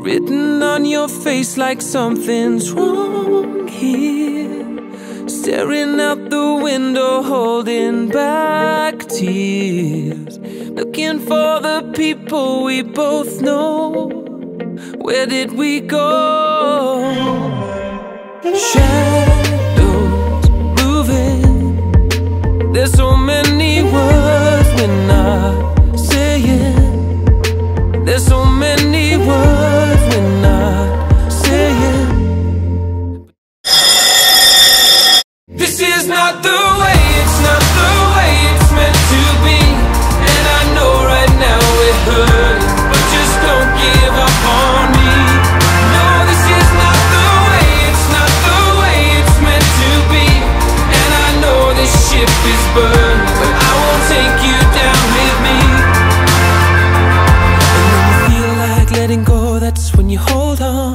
written on your face like something's wrong here. Staring out the window, holding back tears, looking for the people we both know. Where did we go? Shadows moving. There's so many words we're not saying. There's so many words we're not saying. This is not the way, it's not the way it's meant to be. And I know right now it hurts, but just don't give up on me. No, this is not the way, it's not the way it's meant to be. And I know this ship is burning, but I won't take you down with me. And when you feel like letting go, that's when you hold on.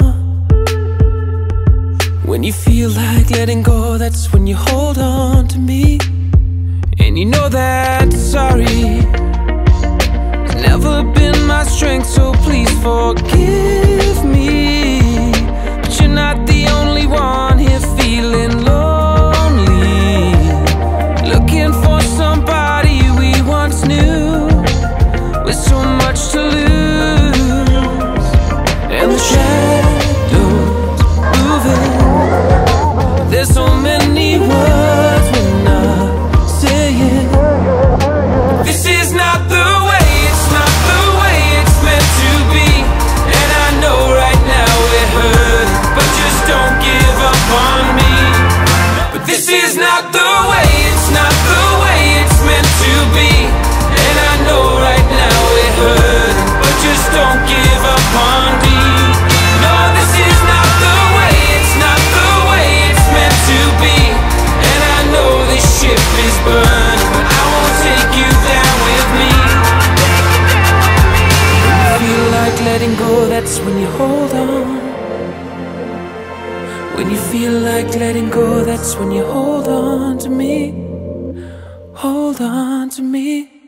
When you feel like letting go, that's when you hold on to me. And you know that sorry has never been my strength, so please forgive me. But you're not the only one here feeling lonely, looking for somebody we once knew, with so much to lose. And the shadows moving. There's so many words we're not saying. This is not the way, it's not the way it's meant to be. And I know right now it hurts, but just don't give up on me. But this is not the way, it's not the way it's meant to be. And I know right now it hurts, but just don't give up on me. No, this is not the way, it's not the way it's meant to be. And I know this ship is burning, but I won't take you down with me. When you feel like letting go, that's when you hold on. When you feel like letting go, that's when you hold on to me. Hold on to me.